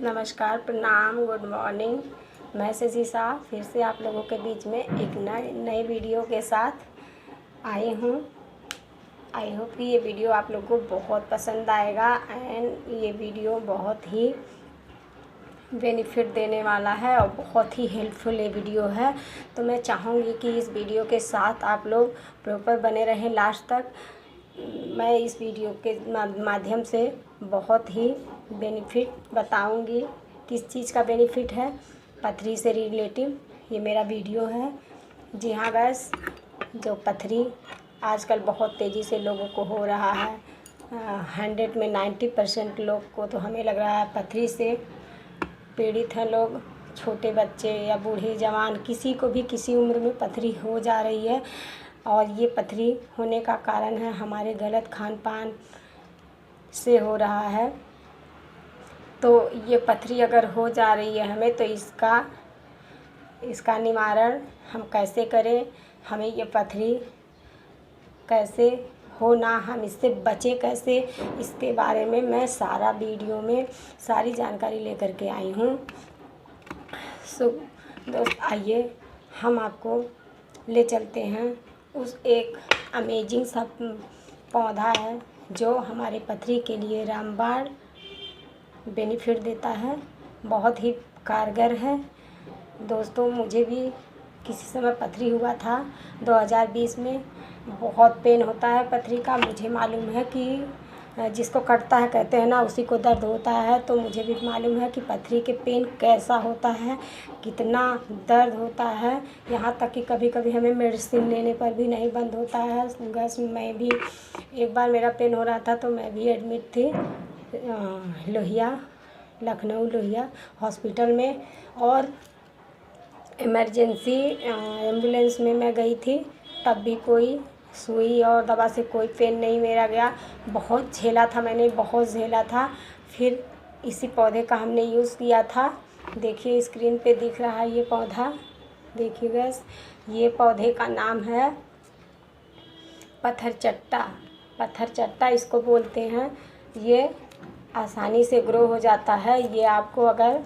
नमस्कार, प्रणाम, good morning. मैं शशि शाह फिर से आप लोगों के बीच में एक नए वीडियो के साथ आई हूँ। आई होप कि ये वीडियो आप लोगों को बहुत पसंद आएगा एंड ये वीडियो बहुत ही बेनिफिट देने वाला है और बहुत ही हेल्पफुल ये वीडियो है। तो मैं चाहूँगी कि इस वीडियो के साथ आप लोग प्रॉपर बने रहें लास्ट तक। मैं इस वीडियो के माध्यम से बहुत ही बेनिफिट बताऊंगी। किस चीज़ का बेनिफिट है, पथरी से रिलेटिव ये मेरा वीडियो है। जी हाँ गैस, जो पथरी आजकल बहुत तेज़ी से लोगों को हो रहा है, 100 में 90% लोग को तो हमें लग रहा है पथरी से पीड़ित हैं लोग। छोटे बच्चे या बूढ़े जवान किसी को भी किसी उम्र में पथरी हो जा रही है और ये पथरी होने का कारण है हमारे गलत खान पान से हो रहा है। तो ये पथरी अगर हो जा रही है हमें, तो इसका निवारण हम कैसे करें, हमें ये पथरी कैसे हो ना, हम इससे बचे कैसे, इसके बारे में मैं सारा वीडियो में सारी जानकारी लेकर के आई हूँ। सो दोस्त आइए हम आपको ले चलते हैं उस एक अमेजिंग सा पौधा है जो हमारे पथरी के लिए रामबाण बेनिफिट देता है, बहुत ही कारगर है। दोस्तों मुझे भी किसी समय पथरी हुआ था 2020 में। बहुत पेन होता है पथरी का, मुझे मालूम है कि जिसको कटता है कहते हैं ना उसी को दर्द होता है। तो मुझे भी मालूम है कि पथरी के पेन कैसा होता है, कितना दर्द होता है। यहाँ तक कि कभी कभी हमें मेडिसिन लेने पर भी नहीं बंद होता है गैस। मैं भी एक बार मेरा पेन हो रहा था तो मैं भी एडमिट थी लखनऊ लोहिया हॉस्पिटल में, और इमरजेंसी एम्बुलेंस में मैं गई थी, तब भी कोई सुई और दवा से कोई पेन नहीं मेरा गया। बहुत झेला था मैंने, बहुत झेला था। फिर इसी पौधे का हमने यूज़ किया था। देखिए स्क्रीन पे दिख रहा है ये पौधा, देखिए गैस, ये पौधे का नाम है पत्थरचट्टा। पत्थरचट्टा इसको बोलते हैं। ये आसानी से ग्रो हो जाता है। ये आपको अगर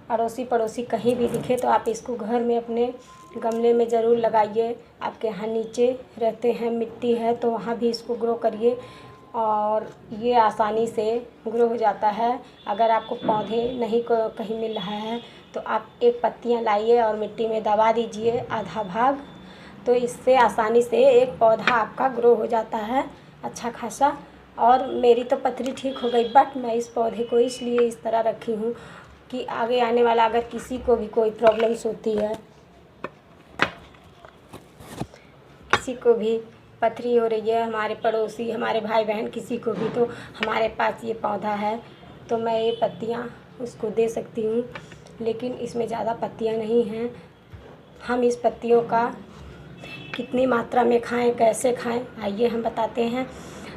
अड़ोसी पड़ोसी कहीं भी दिखे तो आप इसको घर में अपने गमले में ज़रूर लगाइए। आपके यहाँ नीचे रहते हैं मिट्टी है तो वहाँ भी इसको ग्रो करिए और ये आसानी से ग्रो हो जाता है। अगर आपको पौधे नहीं कहीं मिल रहा है तो आप एक पत्तियाँ लाइए और मिट्टी में दबा दीजिए आधा भाग, तो इससे आसानी से एक पौधा आपका ग्रो हो जाता है अच्छा खासा। और मेरी तो पथरी ठीक हो गई, बट मैं इस पौधे को इसलिए इस तरह रखी हूँ कि आगे आने वाला अगर किसी को भी कोई प्रॉब्लम्स होती है, किसी को भी पथरी हो रही है, हमारे पड़ोसी हमारे भाई बहन किसी को भी, तो हमारे पास ये पौधा है तो मैं ये पत्तियाँ उसको दे सकती हूँ। लेकिन इसमें ज़्यादा पत्तियाँ नहीं हैं। हम इस पत्तियों का कितनी मात्रा में खाएं, कैसे खाएं, आइए हम बताते हैं।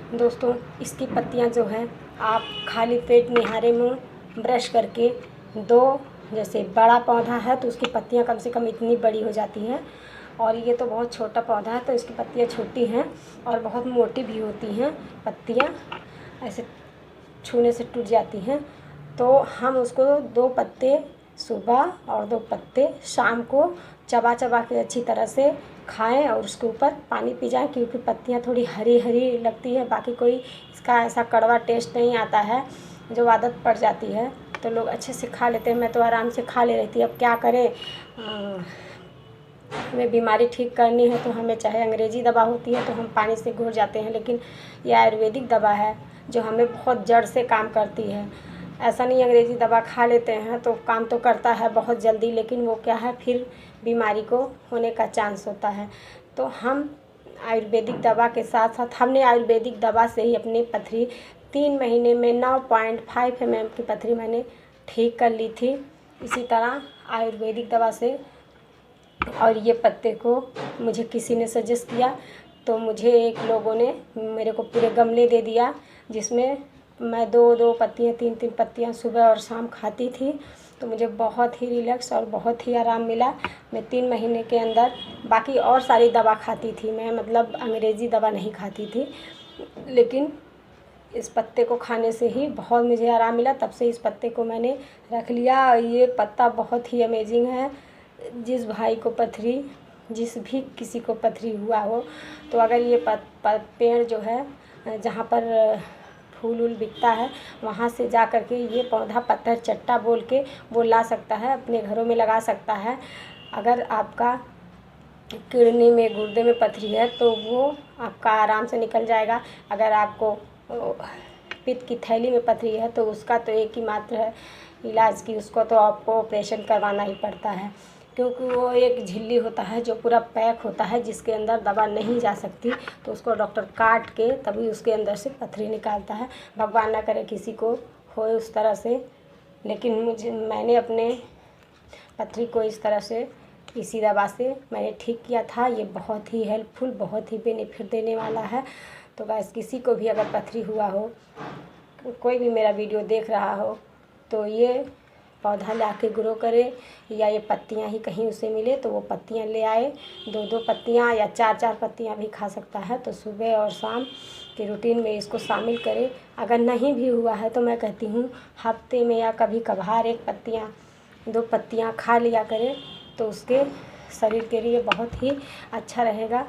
दोस्तों इसकी पत्तियां जो है आप खाली पेट निहारे मुँह ब्रश करके जैसे बड़ा पौधा है तो उसकी पत्तियां कम से कम इतनी बड़ी हो जाती हैं, और ये तो बहुत छोटा पौधा है तो इसकी पत्तियां छोटी हैं और बहुत मोटी भी होती हैं। पत्तियां ऐसे छूने से टूट जाती हैं। तो हम उसको 2 पत्ते सुबह और 2 पत्ते शाम को चबा चबा के अच्छी तरह से खाएं और उसके ऊपर पानी पी जाएं, क्योंकि पत्तियां थोड़ी हरी हरी लगती है। बाकी कोई इसका ऐसा कड़वा टेस्ट नहीं आता है। जो आदत पड़ जाती है तो लोग अच्छे से खा लेते हैं, मैं तो आराम से खा ले रही थी। अब क्या करें, हमें बीमारी ठीक करनी है तो हमें चाहे अंग्रेज़ी दवा होती है तो हम पानी से घुल जाते हैं, लेकिन ये आयुर्वेदिक दवा है जो हमें बहुत जड़ से काम करती है। ऐसा नहीं अंग्रेज़ी दवा खा लेते हैं तो काम तो करता है बहुत जल्दी, लेकिन वो क्या है फिर बीमारी को होने का चांस होता है। तो हम आयुर्वेदिक दवा के साथ साथ हमने आयुर्वेदिक दवा से ही अपनी पथरी 3 महीने में 9.5 mm की पथरी मैंने ठीक कर ली थी इसी तरह आयुर्वेदिक दवा से। और ये पत्ते को मुझे किसी ने सजेस्ट किया तो मुझे एक लोगों ने मेरे को पूरे गमले दे दिया, जिसमें मैं 2-2 पत्तियाँ 3-3 पत्तियाँ सुबह और शाम खाती थी। तो मुझे बहुत ही रिलैक्स और बहुत ही आराम मिला। मैं 3 महीने के अंदर बाकी और सारी दवा खाती थी मैं, मतलब अंग्रेज़ी दवा नहीं खाती थी, लेकिन इस पत्ते को खाने से ही बहुत मुझे आराम मिला। तब से इस पत्ते को मैंने रख लिया। ये पत्ता बहुत ही अमेजिंग है। जिस भाई को पथरी, जिस भी किसी को पथरी हुआ हो, तो अगर ये पेड़ जो है जहाँ पर फूल वूल बिकता है वहाँ से जा कर के ये पौधा पत्थर चट्टा बोल के वो ला सकता है, अपने घरों में लगा सकता है। अगर आपका किडनी में, गुर्दे में पथरी है तो वो आपका आराम से निकल जाएगा। अगर आपको पित्त की थैली में पथरी है तो उसका तो एक ही मात्र है इलाज की, उसको तो आपको ऑपरेशन करवाना ही पड़ता है, क्योंकि वो एक झिल्ली होता है जो पूरा पैक होता है, जिसके अंदर दवा नहीं जा सकती। तो उसको डॉक्टर काट के तभी उसके अंदर से पथरी निकालता है। भगवान ना करे किसी को होए उस तरह से, लेकिन मैंने अपने पथरी को इस तरह से, इसी दवा से मैंने ठीक किया था। ये बहुत ही हेल्पफुल, बहुत ही बेनिफिट देने वाला है। तो बस किसी को भी अगर पथरी हुआ हो, कोई भी मेरा वीडियो देख रहा हो, तो ये पौधा ला के ग्रो करे, या ये पत्तियां ही कहीं उसे मिले तो वो पत्तियां ले आए। 2-2 पत्तियां या 4-4 पत्तियां भी खा सकता है। तो सुबह और शाम के रूटीन में इसको शामिल करें। अगर नहीं भी हुआ है तो मैं कहती हूँ हफ्ते में या कभी कभार 1 पत्तियां 2 पत्तियां खा लिया करें, तो उसके शरीर के लिए बहुत ही अच्छा रहेगा।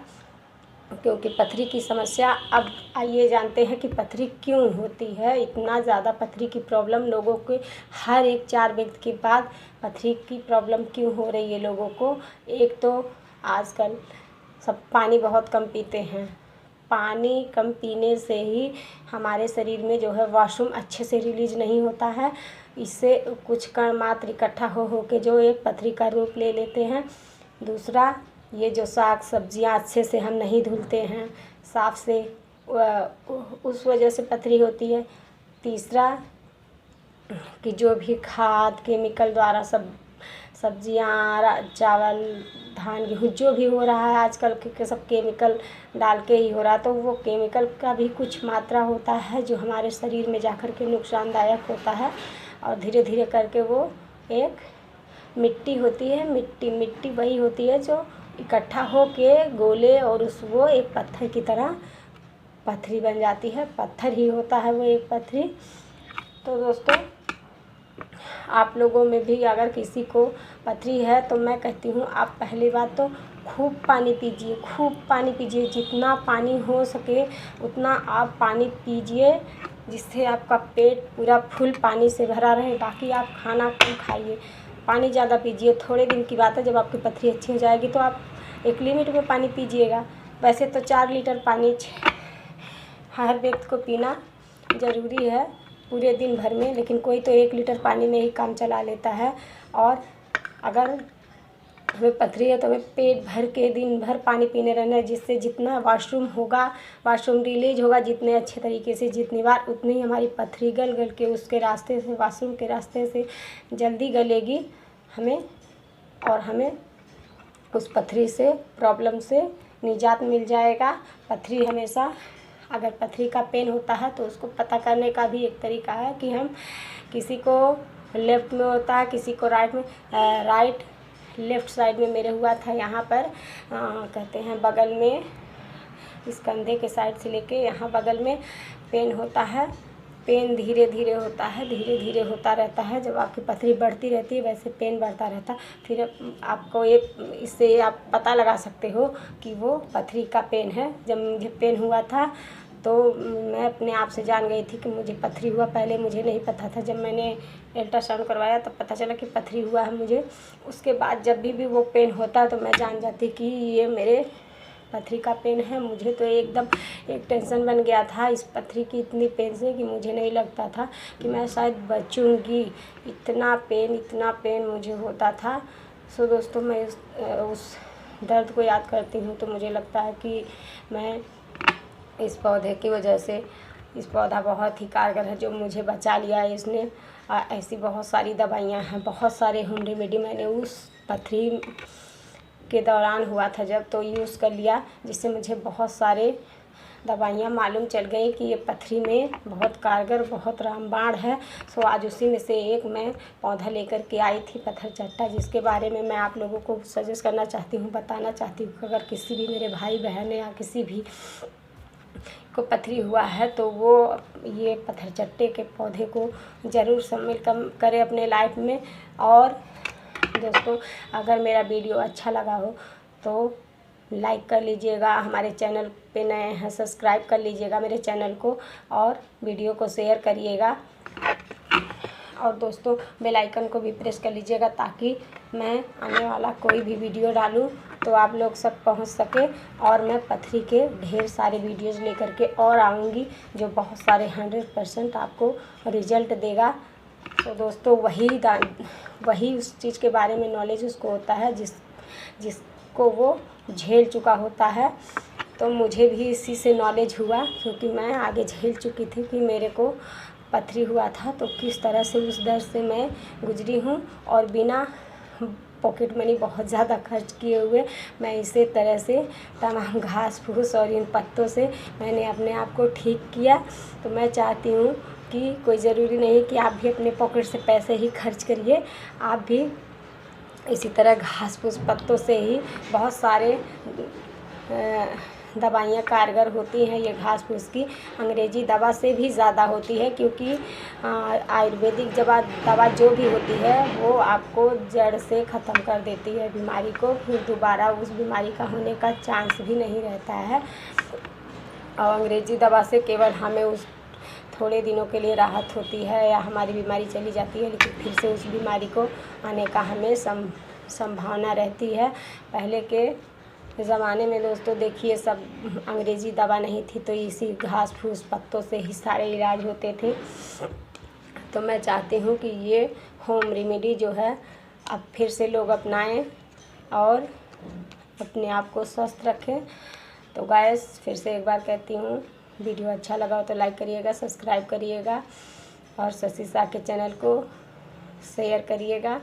क्योंकि पथरी की समस्या, अब आइए जानते हैं कि पथरी क्यों होती है। इतना ज़्यादा पथरी की प्रॉब्लम लोगों के, हर एक 4 व्यक्ति के बाद पथरी की प्रॉब्लम क्यों हो रही है लोगों को। एक तो आजकल सब पानी बहुत कम पीते हैं। पानी कम पीने से ही हमारे शरीर में जो है वॉशरूम अच्छे से रिलीज नहीं होता है। इससे कुछ कण मात्र इकट्ठा हो के जो एक पथरी का रूप ले लेते हैं। दूसरा, ये जो साग सब्जियां अच्छे से हम नहीं धुलते हैं साफ से, उस वजह से पथरी होती है। तीसरा, कि जो भी खाद केमिकल द्वारा सब्जियां, चावल, धान, गेहूँ जो भी हो रहा है आजकल के सब केमिकल डाल के ही हो रहा है। तो वो केमिकल का भी कुछ मात्रा होता है जो हमारे शरीर में जाकर के नुकसानदायक होता है, और धीरे धीरे करके वो एक मिट्टी होती है। मिट्टी वही होती है जो इकट्ठा हो के गोले और वो एक पत्थर की तरह पथरी बन जाती है। पत्थर ही होता है वो एक पथरी। तो दोस्तों, आप लोगों में भी अगर किसी को पथरी है तो मैं कहती हूँ आप पहली बात तो खूब पानी पीजिए, खूब पानी पीजिए। जितना पानी हो सके उतना आप पानी पीजिए, जिससे आपका पेट पूरा फुल पानी से भरा रहे। बाकी आप खाना कम खाइए, पानी ज़्यादा पीजिए। थोड़े दिन की बात है, जब आपकी पथरी अच्छी हो जाएगी तो आप एक लिमिट में पानी पीजिएगा। वैसे तो 4 लीटर पानी हर व्यक्ति को पीना ज़रूरी है पूरे दिन भर में, लेकिन कोई तो 1 लीटर पानी में ही काम चला लेता है। और अगर हमें पथरी है तो हमें पेट भर के दिन भर पानी पीने रहना है, जिससे जितना वॉशरूम होगा, वॉशरूम रिलीज होगा जितने अच्छे तरीके से, जितनी बार, उतनी ही हमारी पथरी गल के उसके रास्ते से, वॉशरूम के रास्ते से जल्दी गलेगी हमें उस पथरी से, प्रॉब्लम से निजात मिल जाएगा। पथरी हमेशा, अगर पथरी का पेन होता है तो उसको पता करने का भी एक तरीका है कि हम, किसी को लेफ़्ट में होता है, किसी को राइट में, लेफ़्ट साइड में मेरे हुआ था यहाँ पर, कहते हैं बगल में, इस कंधे के साइड से लेके यहाँ बगल में पेन होता है। पेन धीरे धीरे होता है, धीरे धीरे होता रहता है। जब आपकी पथरी बढ़ती रहती है वैसे पेन बढ़ता रहता है। फिर आपको इससे आप पता लगा सकते हो कि वो पथरी का पेन है। जब मुझे पेन हुआ था तो मैं अपने आप से जान गई थी कि मुझे पथरी हुआ। पहले मुझे नहीं पता था, जब मैंने अल्ट्रासाउंड करवाया तब पता चला कि पथरी हुआ है मुझे। उसके बाद जब भी वो पेन होता है तो मैं जान जाती कि ये मेरे पथरी का पेन है। मुझे तो एकदम एक टेंशन बन गया था इस पथरी की, इतनी पेन से कि मुझे नहीं लगता था कि मैं शायद बचूंगी। इतना पेन मुझे होता था। सो दोस्तों, मैं उस दर्द को याद करती हूँ तो मुझे लगता है कि मैं इस पौधे की वजह से, इस पौधा बहुत ही कारगर है जो मुझे बचा लिया है इसने। ऐसी बहुत सारी दवाइयाँ हैं, बहुत सारे होम रेमेडी मैंने उस पथरी के दौरान हुआ था जब, तो यूज़ कर लिया, जिससे मुझे बहुत सारे दवाइयाँ मालूम चल गई कि ये पथरी में बहुत कारगर, बहुत रामबाण है। सो आज उसी में से एक मैं पौधा लेकर के आई थी, पत्थर चट्टा, जिसके बारे में मैं आप लोगों को सजेस्ट करना चाहती हूँ, बताना चाहती हूँ। अगर किसी भी मेरे भाई बहन या किसी भी को पथरी हुआ है तो वो ये पत्थरचट्टे के पौधे को ज़रूर शामिल करें अपने लाइफ में। और दोस्तों, अगर मेरा वीडियो अच्छा लगा हो तो लाइक कर लीजिएगा, हमारे चैनल पे नए हैं सब्सक्राइब कर लीजिएगा मेरे चैनल को, और वीडियो को शेयर करिएगा। और दोस्तों, बेल आइकन को भी प्रेस कर लीजिएगा ताकि मैं आने वाला कोई भी वीडियो डालूं तो आप लोग सब पहुंच सके। और मैं पथरी के ढेर सारे वीडियोज़ लेकर के और आऊँगी जो बहुत सारे 100% आपको रिजल्ट देगा। तो दोस्तों, वही उस चीज़ के बारे में नॉलेज उसको होता है जिसको वो झेल चुका होता है। तो मुझे भी इसी से नॉलेज हुआ, क्योंकि मैं आगे झेल चुकी थी कि मेरे को पथरी हुआ था तो किस तरह से उस दर्द से मैं गुजरी हूँ। और बिना पॉकेट मनी बहुत ज़्यादा खर्च किए हुए मैं इसी तरह से तमाम घास फूस और इन पत्तों से मैंने अपने आप को ठीक किया। तो मैं चाहती हूँ कि कोई ज़रूरी नहीं कि आप भी अपने पॉकेट से पैसे ही खर्च करिए, आप भी इसी तरह घास फूस पत्तों से ही बहुत सारे दवाइयाँ कारगर होती हैं। ये घास फूस की अंग्रेजी दवा से भी ज़्यादा होती है, क्योंकि आयुर्वेदिक दवा जो भी होती है वो आपको जड़ से ख़त्म कर देती है बीमारी को, फिर दोबारा उस बीमारी का होने का चांस भी नहीं रहता है। और अंग्रेजी दवा से केवल हमें उस थोड़े दिनों के लिए राहत होती है या हमारी बीमारी चली जाती है, लेकिन फिर से उस बीमारी को आने का हमें संभावना रहती है। पहले के ज़माने में दोस्तों देखिए, सब अंग्रेजी दवा नहीं थी तो इसी घास फूस पत्तों से ही सारे इलाज होते थे। तो मैं चाहती हूँ कि ये होम रेमेडी जो है अब फिर से लोग अपनाएं और अपने आप को स्वस्थ रखें। तो गाइस, फिर से एक बार कहती हूँ, वीडियो अच्छा लगा हो तो लाइक करिएगा, सब्सक्राइब करिएगा और शशि शाह के चैनल को शेयर करिएगा।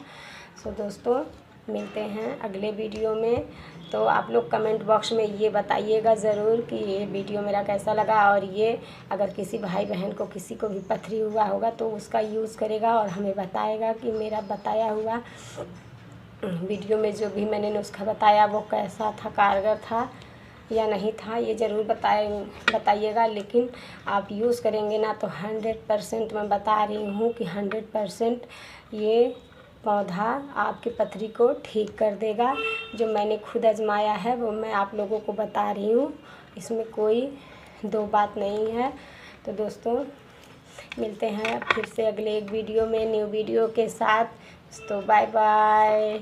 सो दोस्तों, मिलते हैं अगले वीडियो में। तो आप लोग कमेंट बॉक्स में ये बताइएगा ज़रूर कि ये वीडियो मेरा कैसा लगा, और ये अगर किसी भाई बहन को किसी को भी पथरी हुआ होगा तो उसका यूज़ करेगा और हमें बताएगा कि मेरा बताया हुआ वीडियो में जो भी मैंने नुस्खा बताया वो कैसा था, कारगर था या नहीं था, ये ज़रूर बताइएगा। लेकिन आप यूज़ करेंगे ना तो 100% मैं बता रही हूँ कि 100% ये पौधा आपकी पथरी को ठीक कर देगा। जो मैंने खुद आजमाया है वो मैं आप लोगों को बता रही हूँ, इसमें कोई दो बात नहीं है। तो दोस्तों, मिलते हैं फिर से अगले एक वीडियो में न्यू वीडियो के साथ। तो बाय बाय।